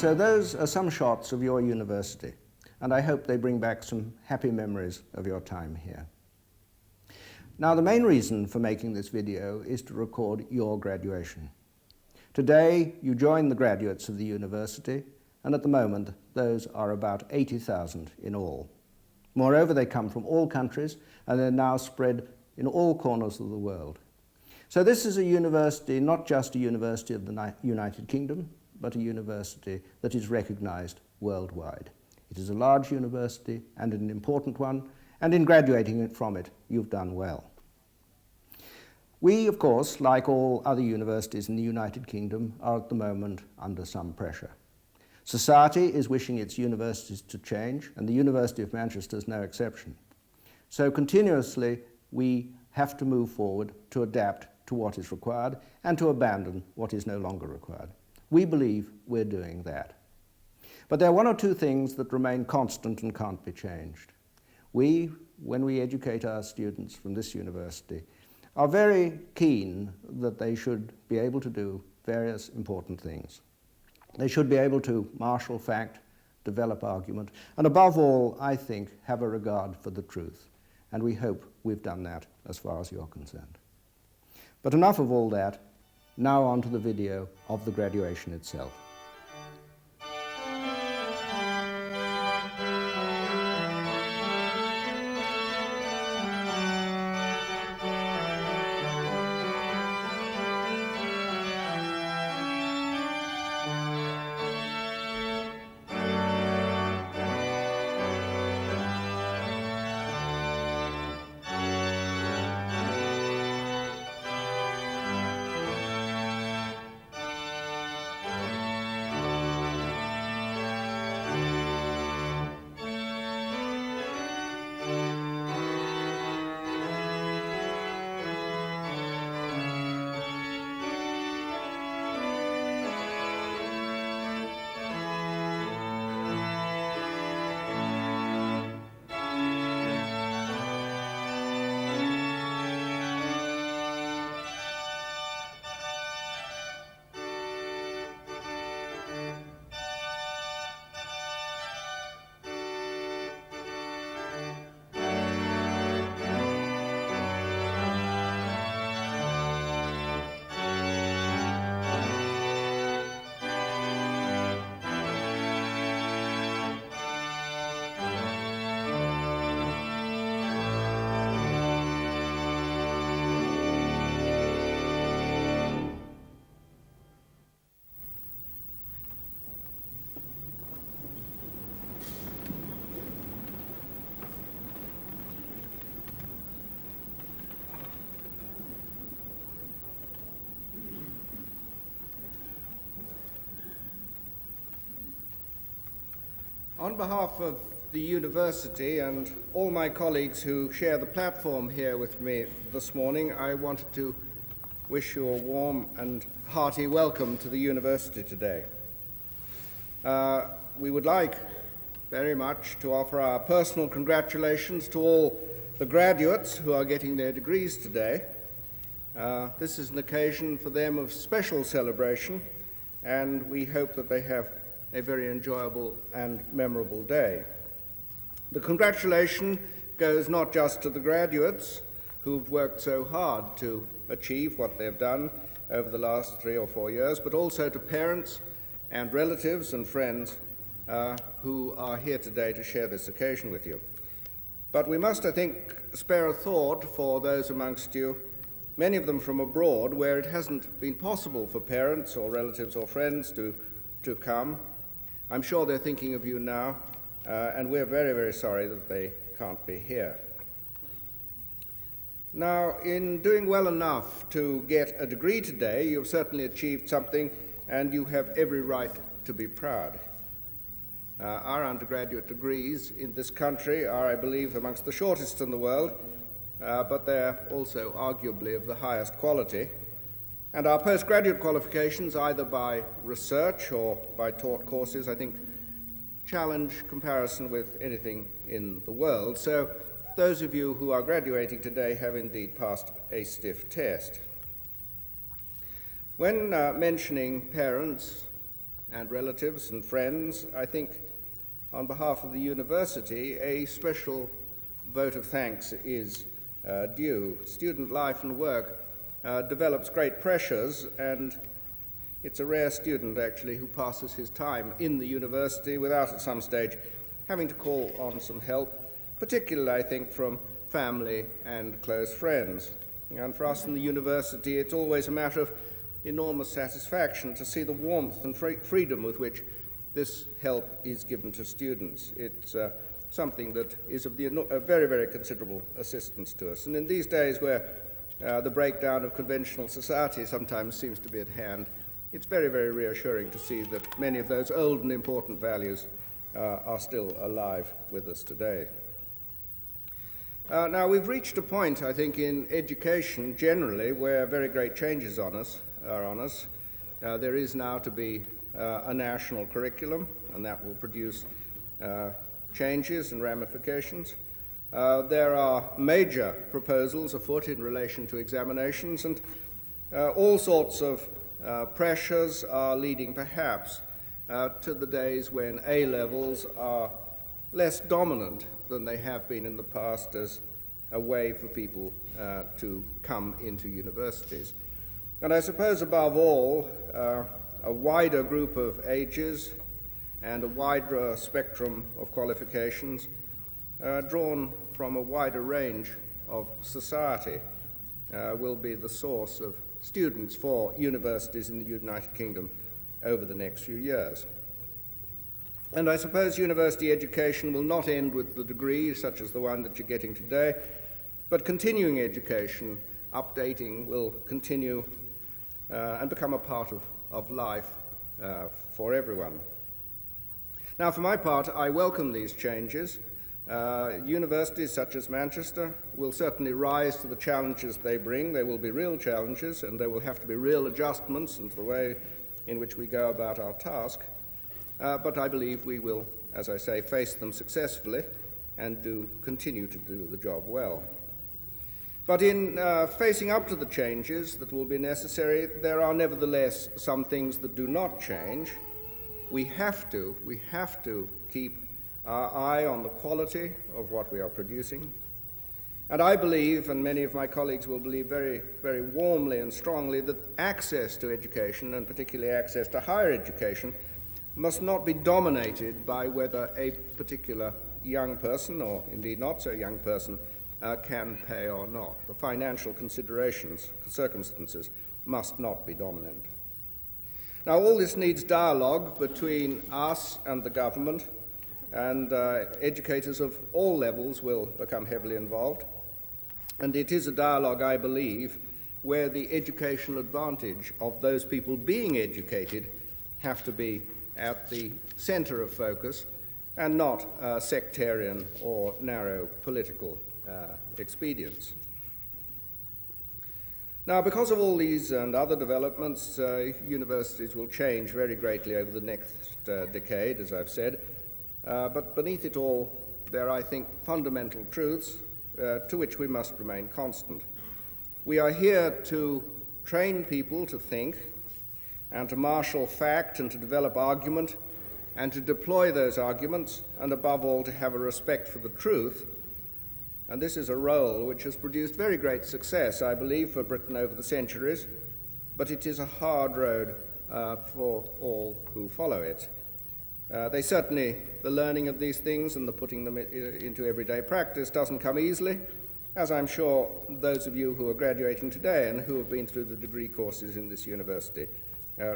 So those are some shots of your university, and I hope they bring back some happy memories of your time here. Now, the main reason for making this video is to record your graduation. Today, you join the graduates of the university, and at the moment, those are about 80,000 in all. Moreover, they come from all countries, and they're now spread in all corners of the world. So this is a university, not just a university of the United Kingdom, but a university that is recognized worldwide. It is a large university and an important one, and in graduating from it, you've done well. We, of course, like all other universities in the United Kingdom, are at the moment under some pressure. Society is wishing its universities to change, and the University of Manchester is no exception. So continuously, we have to move forward to adapt to what is required and to abandon what is no longer required. We believe we're doing that. But there are one or two things that remain constant and can't be changed. We, when we educate our students from this university, are very keen that they should be able to do various important things. They should be able to marshal fact, develop argument, and above all, I think, have a regard for the truth. And we hope we've done that as far as you're concerned. But enough of all that, now on to the video of the graduation itself. On behalf of the university and all my colleagues who share the platform here with me this morning, I wanted to wish you a warm and hearty welcome to the university today. We would like very much to offer our personal congratulations to all the graduates who are getting their degrees today. This is an occasion for them of special celebration, and we hope that they have a very enjoyable and memorable day. The congratulation goes not just to the graduates who've worked so hard to achieve what they've done over the last 3 or 4 years, but also to parents and relatives and friends who are here today to share this occasion with you. But we must, I think, spare a thought for those amongst you, many of them from abroad, where it hasn't been possible for parents or relatives or friends to come. I'm sure they're thinking of you now, and we're very, very sorry that they can't be here. Now, in doing well enough to get a degree today, you've certainly achieved something, and you have every right to be proud. Our undergraduate degrees in this country are, I believe, amongst the shortest in the world, but they're also arguably of the highest quality. And our postgraduate qualifications, either by research or by taught courses, I think challenge comparison with anything in the world. So those of you who are graduating today have indeed passed a stiff test. When mentioning parents and relatives and friends, I think on behalf of the university, a special vote of thanks is due. Student life and work develops great pressures, and it's a rare student, actually, who passes his time in the university without at some stage having to call on some help, particularly, I think, from family and close friends. And for us in the university, it's always a matter of enormous satisfaction to see the warmth and freedom with which this help is given to students. It's something that is of a very, very considerable assistance to us. And in these days where the breakdown of conventional society sometimes seems to be at hand, it's very, very reassuring to see that many of those old and important values are still alive with us today. Now, we've reached a point, I think, in education generally where very great changes are on us. There is now to be a national curriculum, and that will produce changes and ramifications. There are major proposals afoot in relation to examinations, and all sorts of pressures are leading perhaps to the days when A-levels are less dominant than they have been in the past as a way for people to come into universities. And I suppose above all, a wider group of ages and a wider spectrum of qualifications drawn from a wider range of society will be the source of students for universities in the United Kingdom over the next few years. And I suppose university education will not end with the degree such as the one that you're getting today, but continuing education, updating, will continue and become a part of life for everyone. Now, for my part, I welcome these changes. Universities such as Manchester will certainly rise to the challenges they bring. They will be real challenges, and there will have to be real adjustments into the way in which we go about our task. But I believe we will, as I say, face them successfully and continue to do the job well. But in facing up to the changes that will be necessary, there are nevertheless some things that do not change. We have to keep our eye on the quality of what we are producing. And I believe, and many of my colleagues will believe very, very warmly and strongly, that access to education, and particularly access to higher education, must not be dominated by whether a particular young person, or indeed not so young person, can pay or not. The financial considerations, circumstances, must not be dominant. Now, all this needs dialogue between us and the government, and educators of all levels will become heavily involved. And it is a dialogue, I believe, where the educational advantage of those people being educated have to be at the center of focus and not sectarian or narrow political expedients. Now, because of all these and other developments, universities will change very greatly over the next decade, as I've said. But beneath it all, there are, I think, fundamental truths to which we must remain constant. We are here to train people to think and to marshal fact and to develop argument and to deploy those arguments, and above all, to have a respect for the truth. And this is a role which has produced very great success, I believe, for Britain over the centuries, but it is a hard road for all who follow it. The learning of these things and the putting them into everyday practice doesn't come easily, as I'm sure those of you who are graduating today and who have been through the degree courses in this university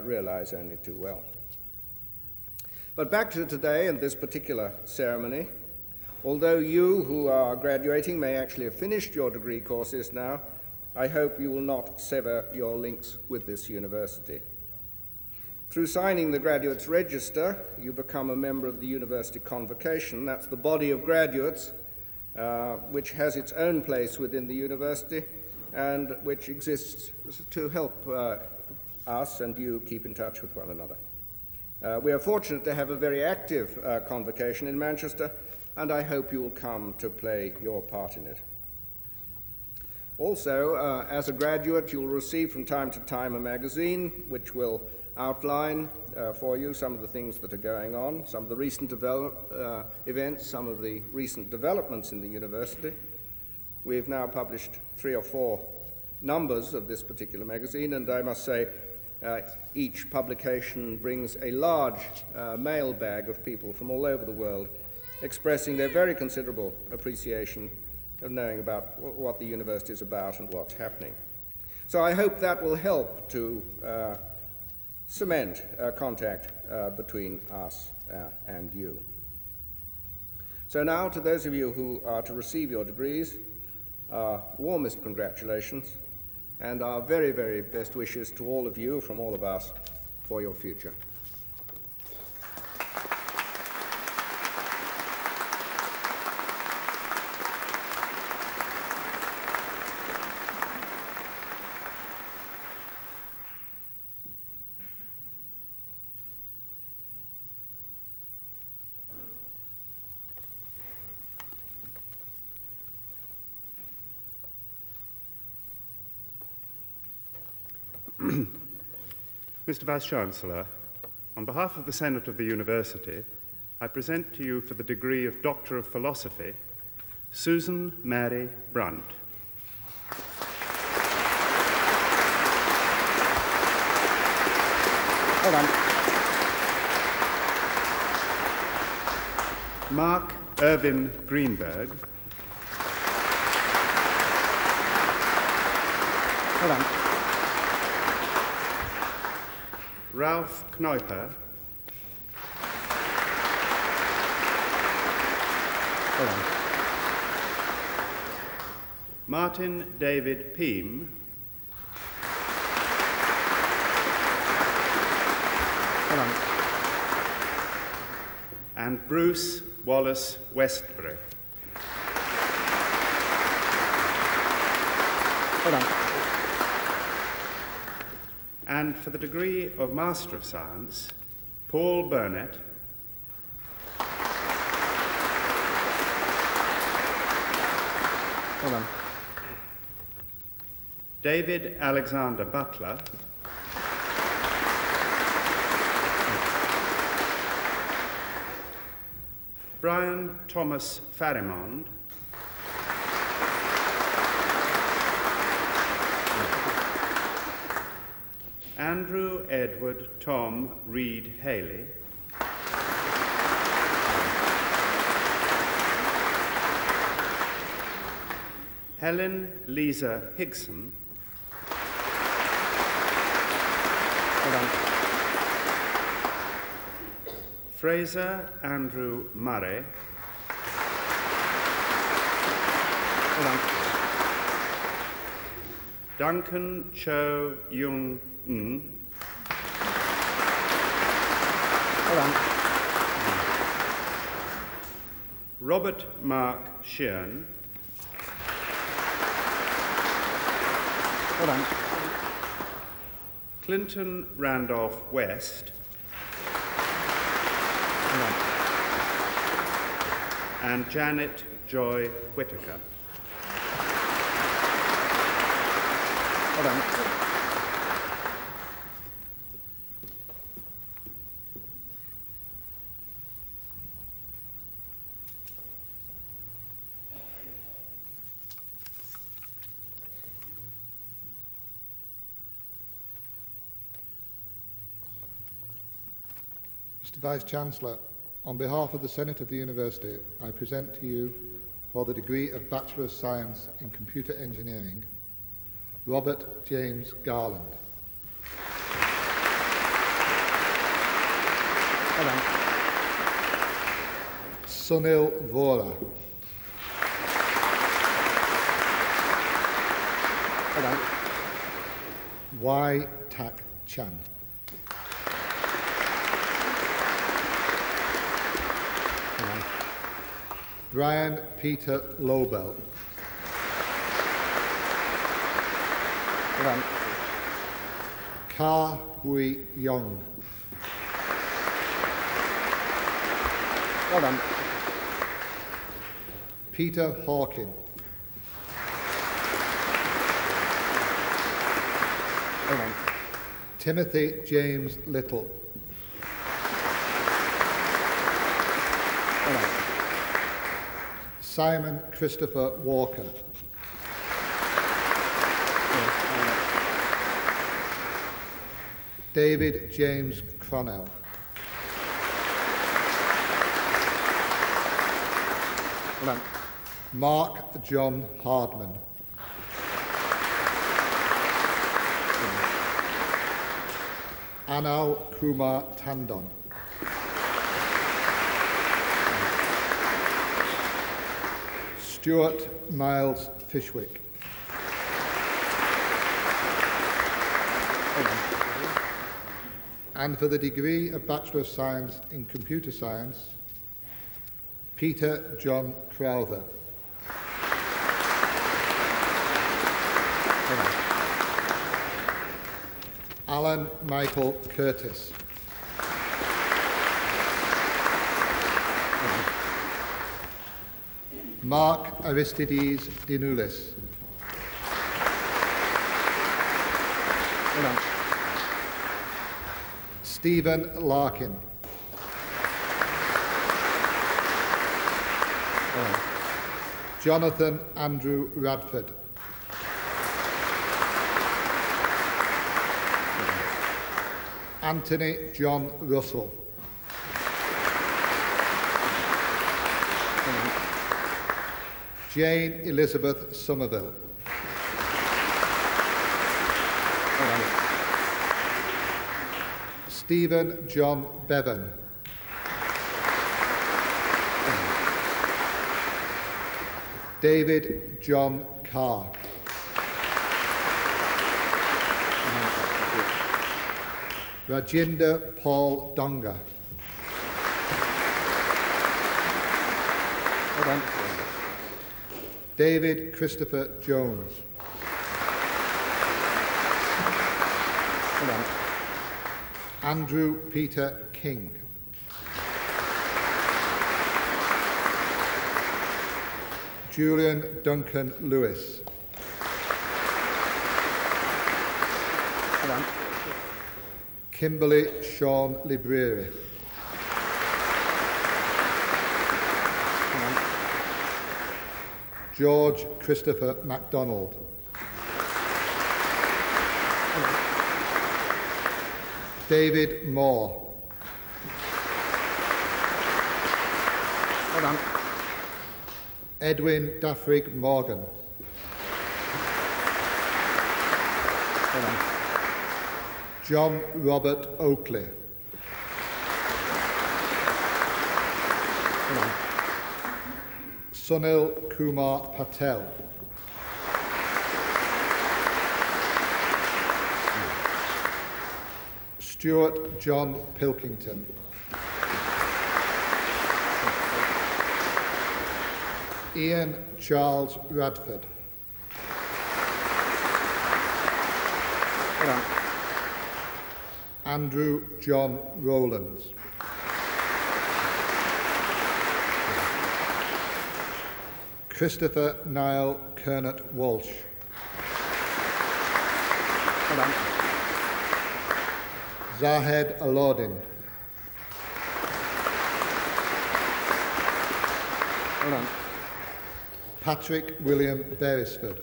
realize only too well. But back to today and this particular ceremony. Although you who are graduating may actually have finished your degree courses now, I hope you will not sever your links with this university. Through signing the Graduates Register, you become a member of the University Convocation. That's the body of graduates which has its own place within the university and which exists to help us and you keep in touch with one another. We are fortunate to have a very active convocation in Manchester, and I hope you will come to play your part in it. Also, as a graduate, you will receive from time to time a magazine which will outline for you some of the things that are going on, some of the recent events, some of the recent developments in the university. We've now published 3 or 4 numbers of this particular magazine, and I must say each publication brings a large mailbag of people from all over the world expressing their very considerable appreciation of knowing about what the university is about and what's happening. So I hope that will help to cement contact between us and you. So now, to those of you who are to receive your degrees, warmest congratulations and our very, very best wishes to all of you from all of us for your future. Mr. Vice-Chancellor, on behalf of the Senate of the University, I present to you for the degree of Doctor of Philosophy, Susan Mary Brunt. Hold on. Mark Irvin Greenberg. Hold on. Ralph Kneuper. Hold on. Martin David Peam. Hold on. And Bruce Wallace Westbury. Hold on. And for the degree of Master of Science, Paul Burnett. Hold on. David Alexander Butler. Brian Thomas Farimond. Andrew Edward Tom Reed Haley. Helen Lisa Higson. Hold on. Fraser Andrew Murray. Hold on. Duncan Cho Yung Ng. Hold on. Robert Mark Sheehan. Hold on. Clinton Randolph West. Hold on. And Janet Joy Whitaker. Hold on. Mr. Vice-Chancellor, on behalf of the Senate of the University, I present to you for the degree of Bachelor of Science in Computer Engineering, Robert James Garland. Hold on. Sunil Vora. Hold on. Y. Tak Chan. Hold on. Brian Peter Lobel. Hold on. Ka Hui Yong. Hold on. Peter Hawkin. Hold on. Timothy James Little. Well done. Simon Christopher Walker. David James Cronell. Well done. Mark John Hardman. Anal Kumar Tandon. Stuart Miles Fishwick. Well done. And for the degree of Bachelor of Science in Computer Science, Peter John Crowther. Well done. Alan Michael Curtis. Mark Aristides Dinoulis. Well done. Stephen Larkin. Well done. Jonathan Andrew Radford. Anthony John Russell. Jane Elizabeth Somerville. Well done. Stephen John Bevan. David John Carr. Rajinder Paul Donga. Well done. David Christopher Jones. Well done. Andrew Peter King. Julian Duncan Lewis. Well done. Kimberly Sean Libreri. Well done. George Christopher MacDonald. David Moore. Well done. Edwin Daffrig Morgan. Well done. John Robert Oakley. Well done. Sunil Kumar Patel. Stuart John Pilkington. Ian Charles Radford. Well done. Andrew John Rowlands. Christopher Niall Kernet Walsh. Well done. Zahed Alauddin. Well done. Patrick William Beresford.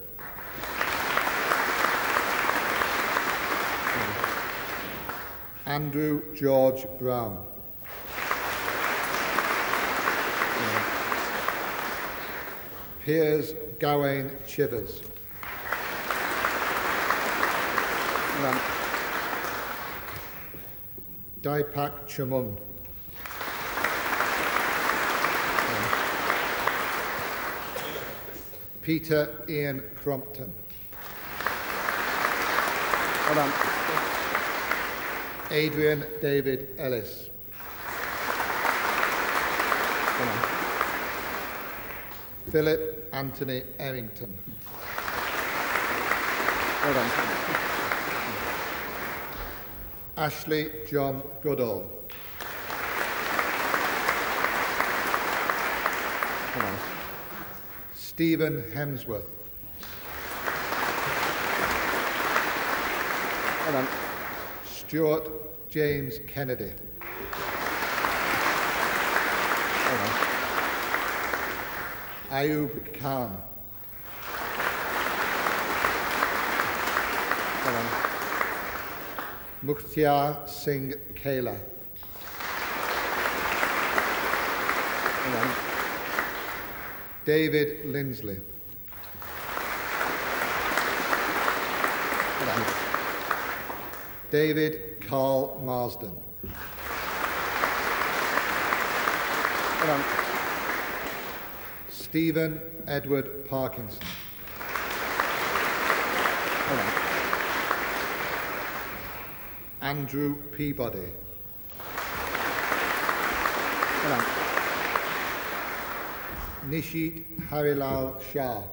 Andrew George Brown. Piers Gawain Chivers. Well done. Daipak Chamun. Peter Ian Crompton. Well done. Adrian David Ellis. Well done. Philip Anthony Errington. Well done. Ashley John Goodall. Well done. Stephen Hemsworth. Well done. Stuart James Kennedy. Ayub Khan. Mukhtiar Singh Kela. David Lindsley. David Carl Marsden. Stephen Edward Parkinson. Andrew Peabody. Nishit Harilal Shah.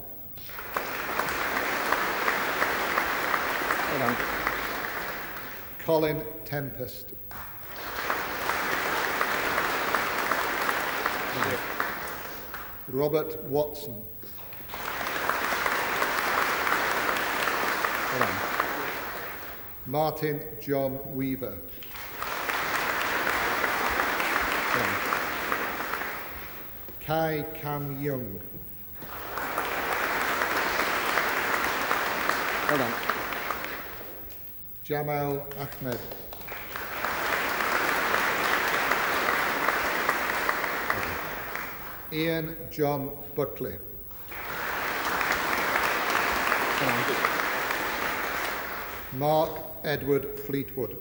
Colin Tempest. Robert Watson. Martin John Weaver. Kai Kam Young. Jamal Ahmed. Ian John Buckley. Mark Edward Fleetwood.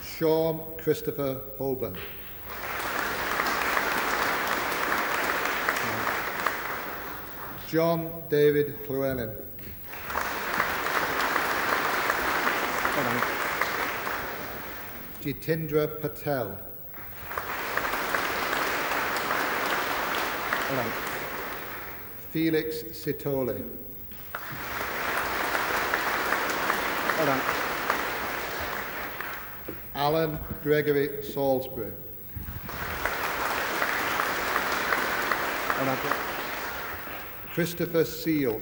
Sean Christopher Holborn. John David Llewellyn. Jitendra Patel. Felix Sitole. Alan Gregory Salisbury. Christopher Seal.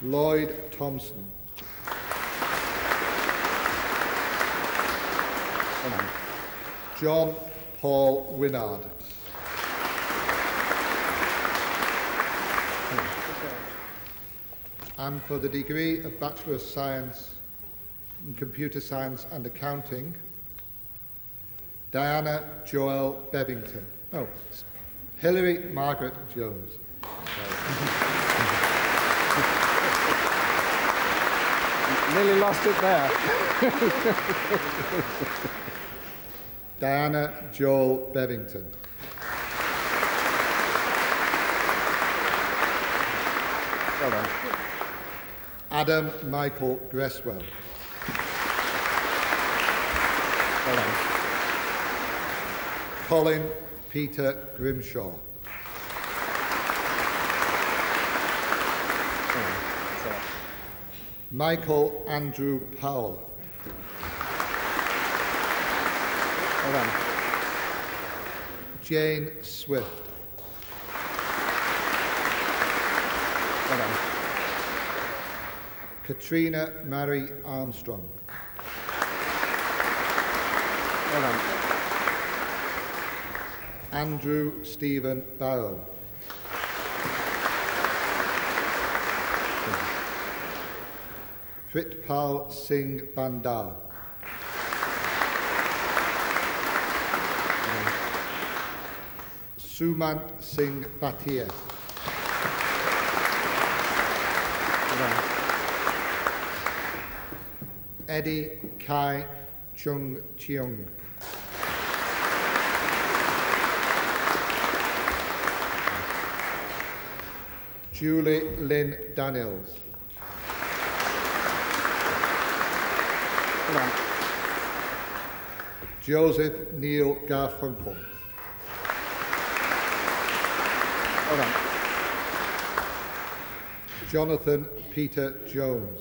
Lloyd Thompson. John Paul Winard. And for the degree of Bachelor of Science in Computer Science and Accounting, Diana Joel Bevington. No, Hilary Margaret Jones. Nearly lost it there. Diana Joel Bevington. Well done. Adam Michael Gresswell. Well done. Colin Peter Grimshaw. Michael Andrew Powell. Well done. Jane Swift. Well done. Katrina Mary Armstrong. Well done. Andrew Stephen Barrow. Pritpal Singh Bandar. Sumant Singh Bhatia. Well done. Eddie Kai Chung Cheung. Julie Lynn Daniels. Well done. Joseph Neil Garfunkel. Well done. Jonathan Peter Jones.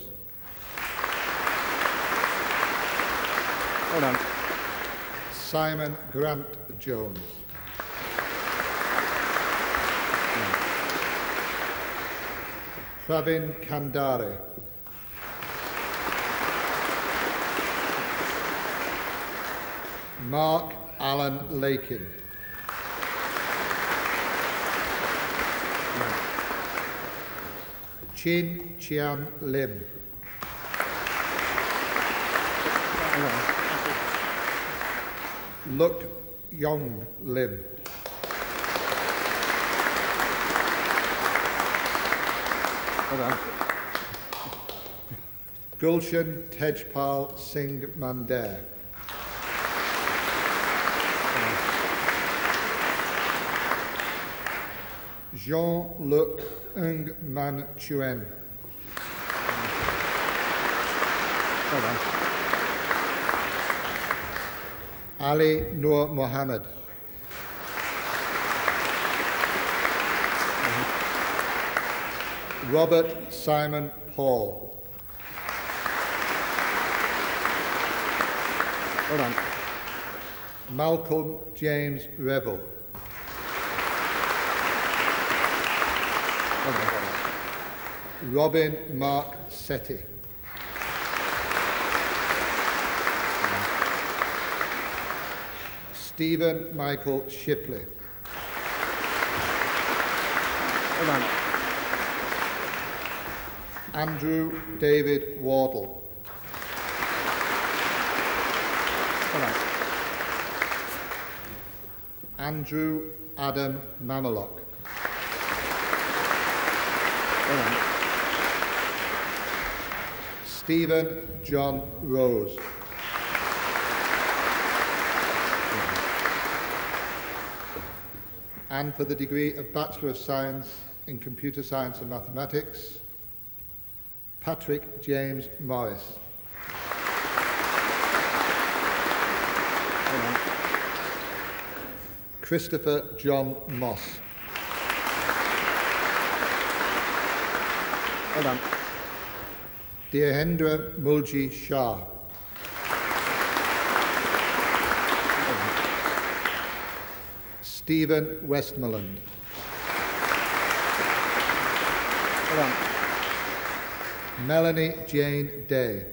Well done. Simon Grant Jones. Pravin Kandare. Mark Allen Lakin. Chin Chian Lim. Luk Yong Lim. Gulshan Tejpal Singh Mandar. Jean-Luc Ng Man Chuen. Ali Noor Mohammed. Robert Simon Paul. Malcolm James Revel. Robin Mark Setti. Stephen Michael Shipley. Andrew David Wardle. Andrew Adam Mamalok. Stephen John Rose. And for the degree of Bachelor of Science in Computer Science and Mathematics, Patrick James Morris. Christopher John Moss. Dehendra Mulji Shah. Stephen Westmoreland. Melanie Jane Day.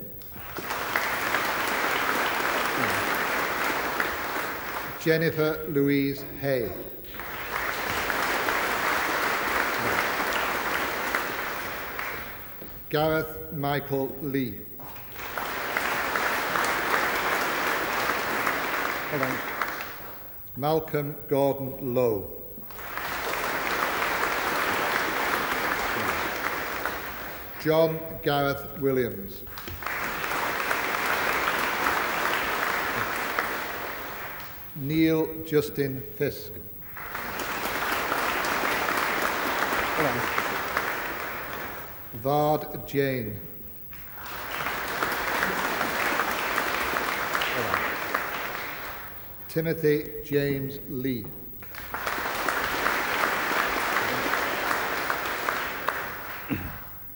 Jennifer Louise Hay. Gareth Michael Lee. Malcolm Gordon Lowe. John Gareth Williams. Neil Justin Fisk. Vard Jane. Timothy James Lee.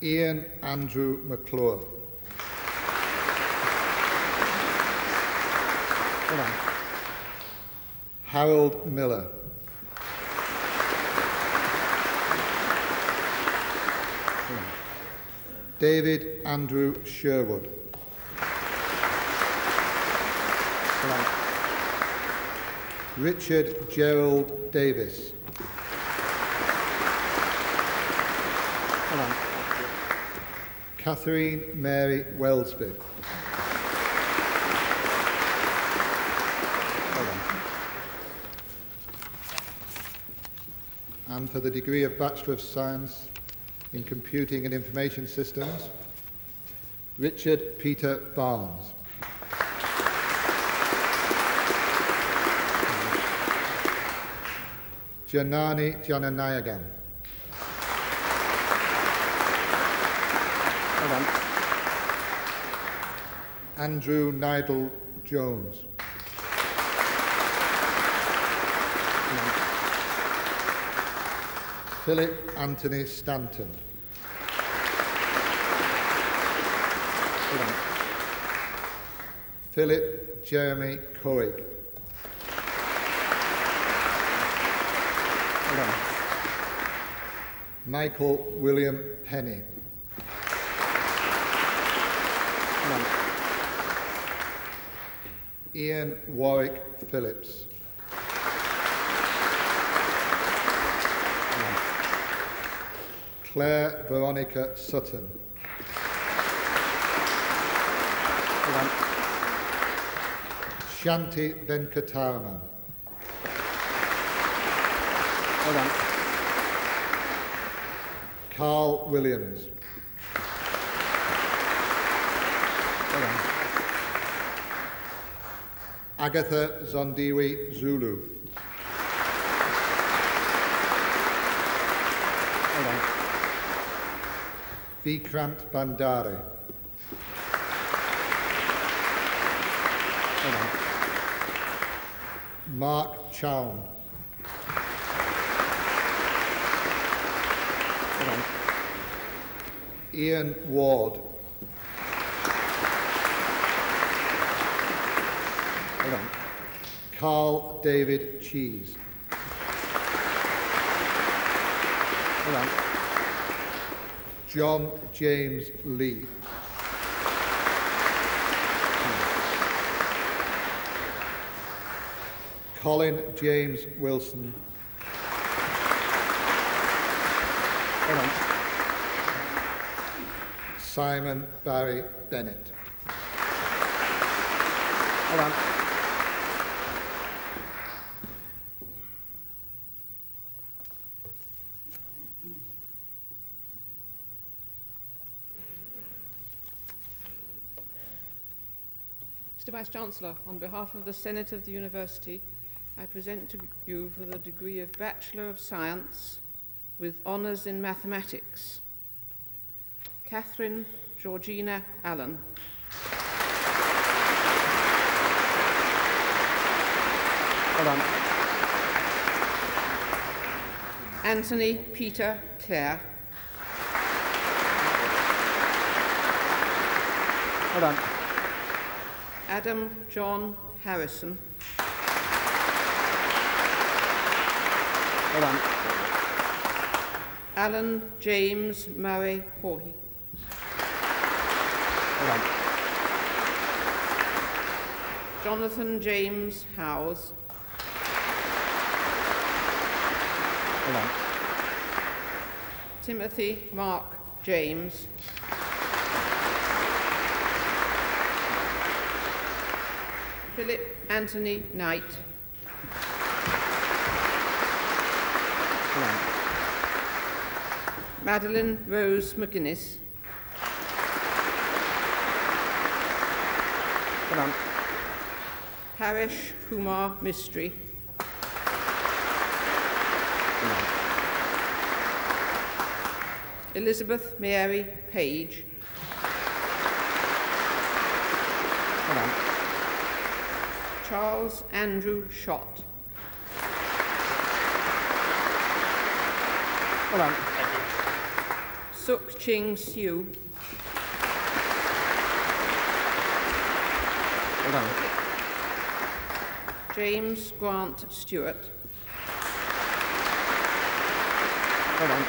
Ian Andrew McClure. Harold Miller. David Andrew Sherwood. Richard Gerald Davis. Catherine Mary Wellsby. And for the degree of Bachelor of Science in Computing and Information Systems, Richard Peter Barnes. Janani Jananayagan. Andrew Nigel Jones. Philip Anthony Stanton. Philip Jeremy Coig. Michael William Penny. Well done. Ian Warwick Phillips. Claire Veronica Sutton. Well done. Shanti Venkataraman. Well done. Carl Williams. Well done. Agatha Zondiwe Zulu. Well done. Vikrant Bandari. Well done. Mark Chown. Well done. Ian Ward. Well done. Carl David Cheese. Well done. John James Lee. Colin James Wilson. Well done. Simon Barry Bennett. Well done. Mr. Vice-Chancellor, on behalf of the Senate of the University, I present to you for the degree of Bachelor of Science with honours in Mathematics, Catherine Georgina Allen. Well done. Anthony Peter Clare. Well done. Adam John Harrison. Well done. Alan James Murray Hawley. Well done. Jonathan James Howes. Well done. Timothy Mark James. Philip Anthony Knight. Well done. Madeline Rose McGuinness. Well done. Parish Kumar Mistry. Well done. Elizabeth Mary Page. Well done. Charles Andrew Schott. Well done. Suk Ching Siu. Well done. James Grant Stewart. Well done.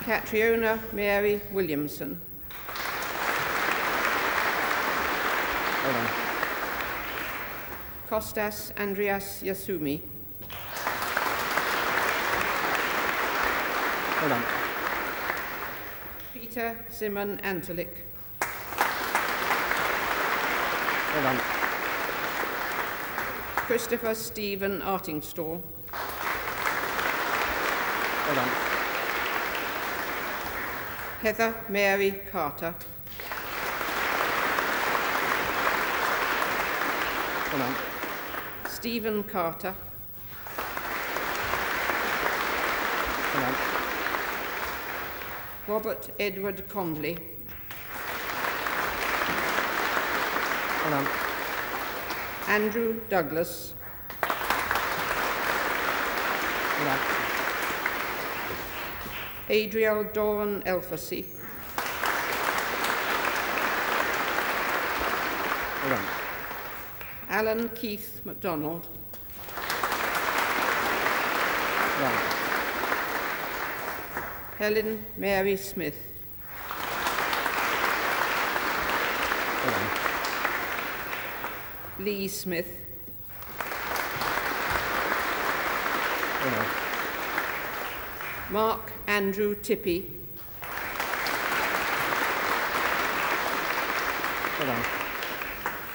Catriona Mary Williamson. Well done. Kostas Andreas Yasumi. Well done. Peter Simon Antelik. Well done. Christopher Stephen Artingstall. Well done. Heather Mary Carter. Well done. Stephen Carter. Well done. Robert Edward Conley. Well done. Andrew Douglas. Well done. Adriel Doran Elfasy. Well done. Alan Keith MacDonald. Well done. Helen Mary Smith. Well done. Lee Smith. Well done. Mark Andrew Tippy. Well done.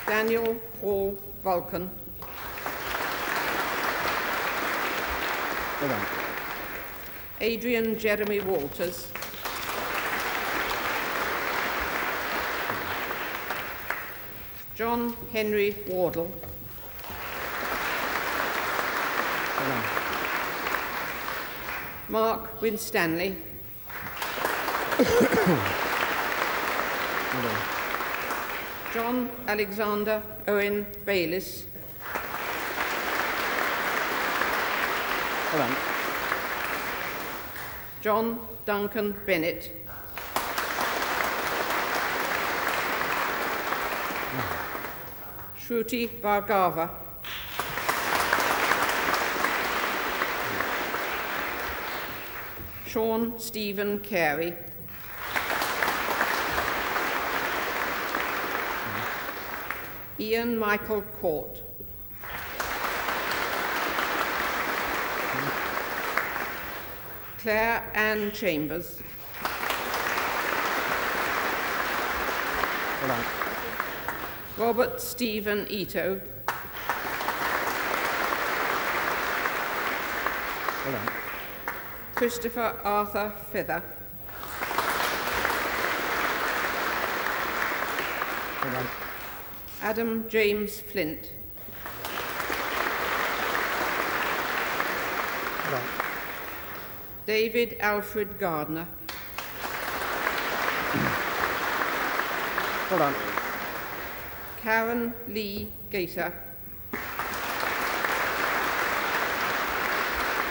Daniel Paul Vulcan. Well done. Adrian Jeremy Walters. John Henry Wardle. Well done. Mark Winstanley. Well done. John Alexander Owen Bayliss. Well done. John Duncan Bennett. Shruti Bhargava. Sean Stephen Carey. Ian Michael Court. Claire Ann Chambers. Well done. Robert Stephen Ito. Well done. Christopher Arthur Feather. Well done. Adam James Flint. Well done. David Alfred Gardner. Well done. Karen Lee Gator.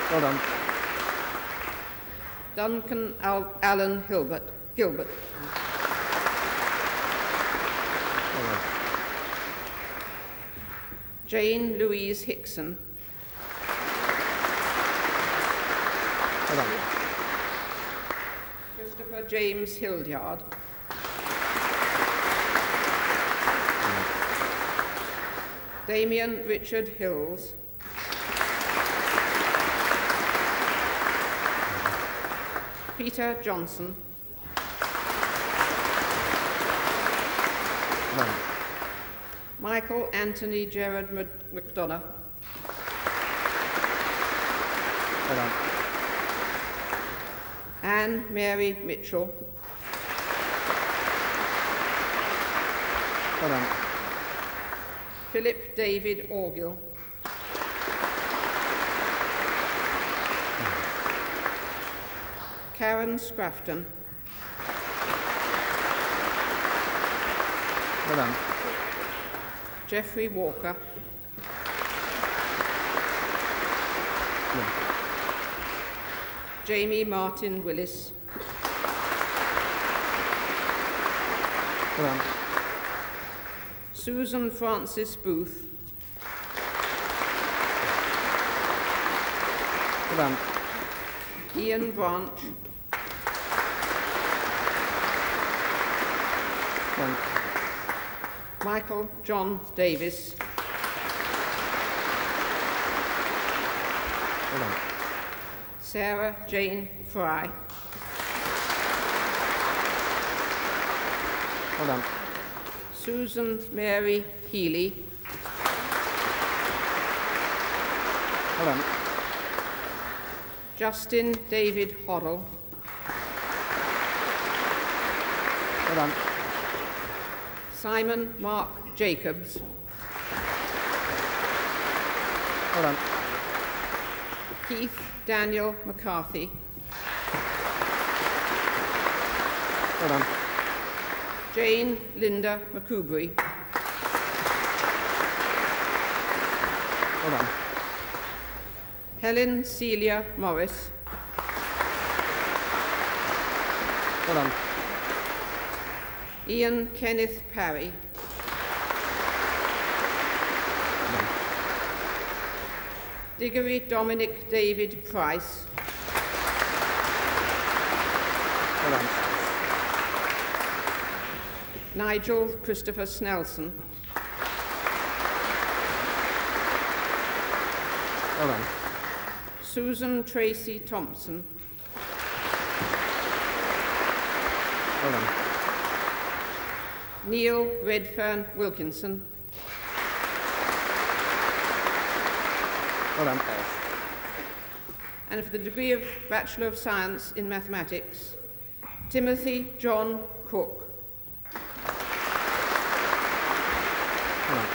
Well done. Duncan Allen Gilbert. Well done. Jane Louise Hickson. Well done. Christopher James Hildyard. Damien Richard Hills. Peter Johnson. Well done. Michael Anthony Gerard McDonough. Well done. Anne Mary Mitchell. Well done. Philip David Orgill. Karen Scrafton. Well done. Jeffrey Walker. Yeah. Jamie Martin Willis. Well done. Susan Francis Booth. Well done. Ian Branch. Well done. Michael John Davis. Well done. Sarah Jane Fry. Well done. Susan Mary Healy. Well done. Justin David Hoddle. Well done. Simon Mark Jacobs. Well done. Keith Daniel McCarthy. Well done. Jane Linda McCoubry. Well done. Helen Celia Morris. Well done. Ian Kenneth Parry. Diggory Dominic David Price. Well done. Nigel Christopher Snelson. Well done. Susan Tracy Thompson. Well done. Neil Redfern Wilkinson. Well done. And for the degree of Bachelor of Science in Mathematics, Timothy John Cook. Well done.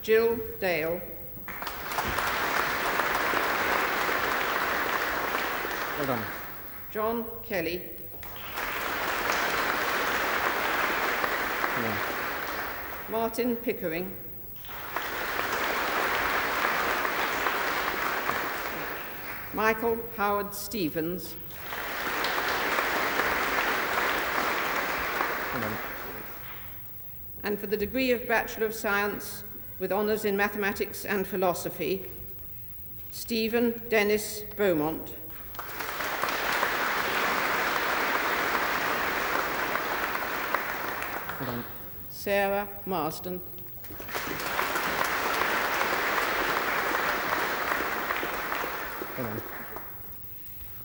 Jill Dale. Well done. John Kelly. Well done. Martin Pickering. Michael Howard Stevens. Well done. And for the degree of Bachelor of Science with honours in Mathematics and Philosophy, Stephen Dennis Beaumont. Well done. Sarah Marsden. Well done.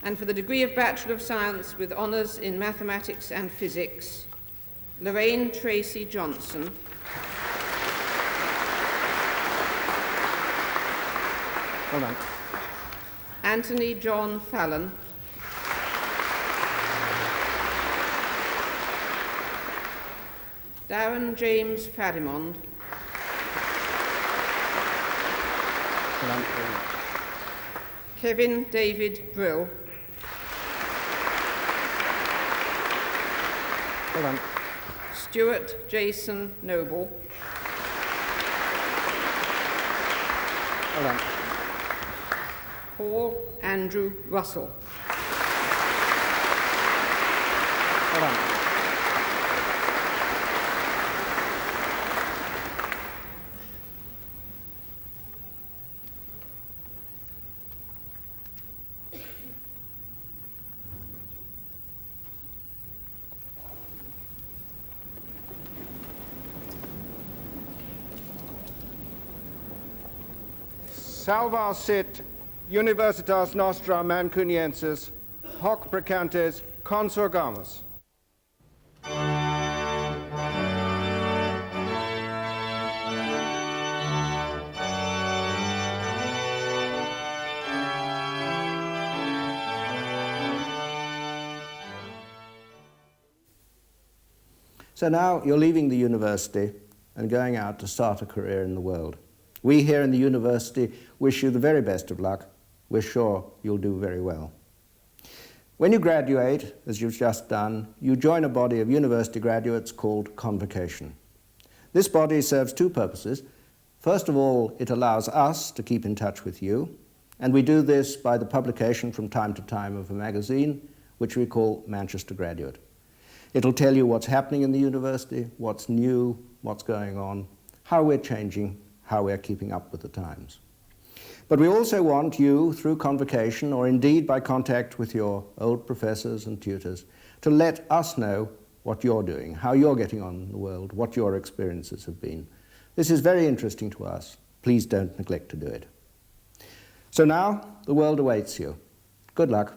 And for the degree of Bachelor of Science with honours in Mathematics and Physics, Lorraine Tracy Johnson. Well done. Anthony John Fallon. Darren James Farimond. Well done. Kevin David Brill. Well done. Stuart Jason Noble. Well done. Paul Andrew Russell. Well done. Salva sit Universitas Nostra Mancuniensis, hoc precantes consurgamus. So now you're leaving the university and going out to start a career in the world. We here in the university wish you the very best of luck. We're sure you'll do very well. When you graduate, as you've just done, you join a body of university graduates called Convocation. This body serves two purposes. First of all, it allows us to keep in touch with you, and we do this by the publication from time to time of a magazine, which we call Manchester Graduate. It'll tell you what's happening in the university, what's new, what's going on, how we're changing, how we're keeping up with the times. But we also want you, through Convocation, or indeed by contact with your old professors and tutors, to let us know what you're doing, how you're getting on in the world, what your experiences have been. This is very interesting to us. Please don't neglect to do it. So now, the world awaits you. Good luck.